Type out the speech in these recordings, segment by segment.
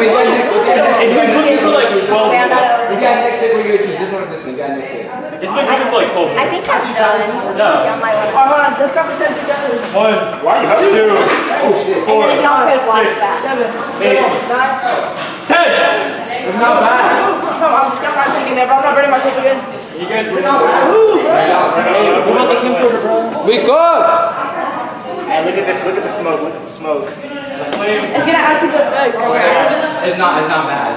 we got next. It's been cooking for like 12 We got next day. We're gonna choose this one or this one. We got next day. It's been cooking for like 12 I minutes. think that's done. Yeah. Y'all might want to. Hold on, let's go for 10 together. 1, Why you have 2, to? Oh shit. And then if y'all could watch 6, that. 7, 8, 10. It's not bad. Come on, I'm just gonna taking that, but I'm not burning myself again. You guys did not bad. Hey, what about the camcorder, bro? We cooked. Hey, look at this. Look at the smoke. Look at the smoke. It's gonna add to the effects. It's not bad. It's not bad.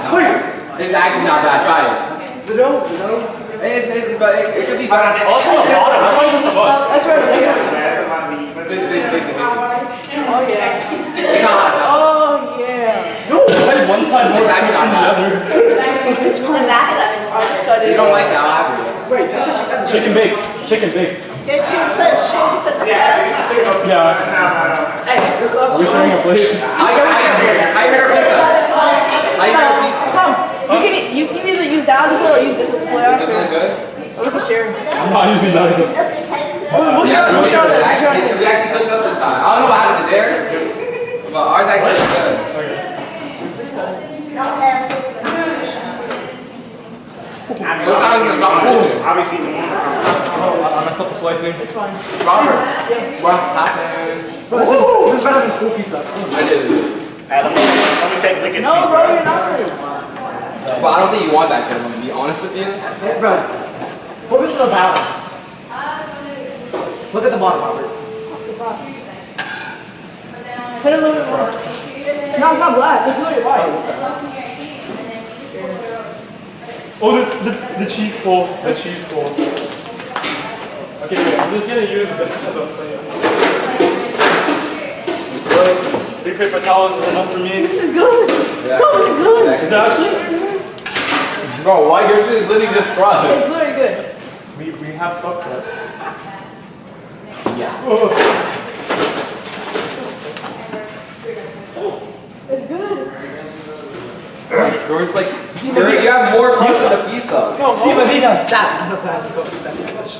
It's actually not bad. Try it. But it could be better. Also, the bottom. That's not even from us. That's right, that's right. Basically. Oh yeah. It's not hot. Oh yeah. No, why is one side more It's actually than not the bad. other? The back of it's I'll just cut You it. don't like that? I'll have it. Chicken bake. Chicken bake. Did you put cheese in the best? Yeah. Hey, this Are we sharing a plate? I heard her pizza. I heard her pizza. Tom, you can either use that as a or use this as a player. Doesn't look good? We can share. I'm not using that as a... Does it taste good? We'll share Yeah, we'll share this. We'll share we this. actually cooked up this time. I don't know what happened to theirs, but ours actually looks good. Don't have kids with nutrition. Obviously, I messed up the slicing. It's fine. Robert, what happened? This is better than school pizza. I did it. hey, let me take a look at No, these, bro, you're not. But I don't think you want that kid, I'm gonna be honest with you. Hey, bro. Put this in the bottom. Look at the bottom, Robert. Put it a little bit more. No, it's not black. It's literally white. Oh, the cheese pull. The cheese pull. Okay, wait, I'm just gonna use this as a plate. 3 paper towels is enough for me. This is good. Yeah. Tom, this is good. Is it actually? Bro, why yours is literally just crust? It's literally good. We have stuff for us. Yeah. It's good. Yours like, you have more crust than the pizza. No, See, but he has sat. That's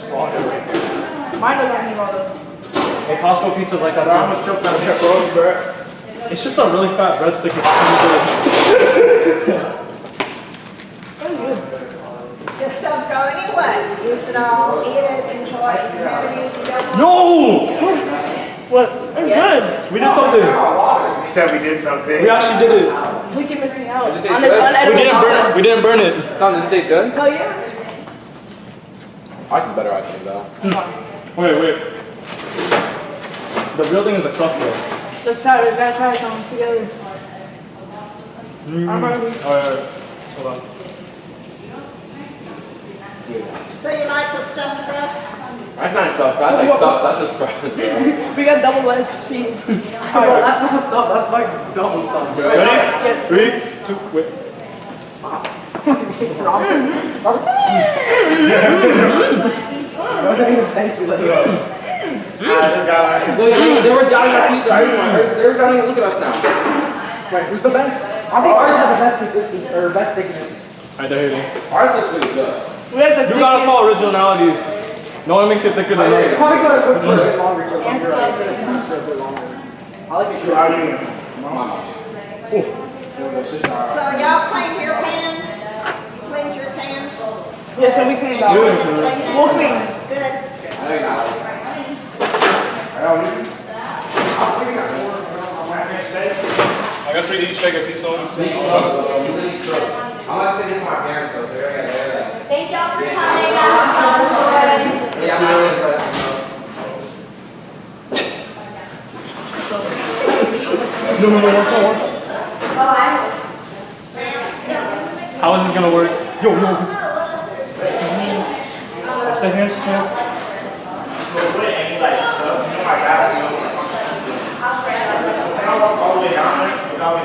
just water right there. mine doesn't have any water. Hey, Costco pizza's like that I too. almost choked on that road, bro. It's just a really fat breadstick. It's so Just don't throw any away. Use it all, eat it, enjoy it. You have any, you don't good. No! What? It's good. We did something. We said we did something. We actually did it. We keep missing out on it this taste good? unedible pizza. We didn't burn it. Tom, does it taste good? Hell yeah. Ours is better, I think, though. Wait. The real thing is the crust though. Let's try it. We gotta try it Tom, together. I'm ready. Alright. Hold on. So you like the stuffed crust? That's not stuff, that's like stuff, that's just crust, bro. We got double legs feet. Bro, that's not stuff. That's like double stuff. Bro. Ready? 3, 2, wait. I was thank you. Like, Look, they were doubting our pizza, everyone. They were doubting, look at us now. wait, who's the best? I think ours has the best consistency or best thickness. Alright, there you go. Ours looks really good. We have the You gotta thickest call originality. No one makes it thicker than It's us. probably gonna cook for a bit longer. and stuff. For a bit longer. I like it. How are you? So y'all cleaned your pan? Cleaned your pan? Yeah, so we clean that. We'll clean. Good. I know you're not. I guess we each take a piece of I'm gonna say this to my parents, though, so they're like, Thank y'all for coming. I hope y'all enjoyed. yeah, I'm not really impressed. No. Oh, I How is this gonna work? Yo. Watch the hands, champ.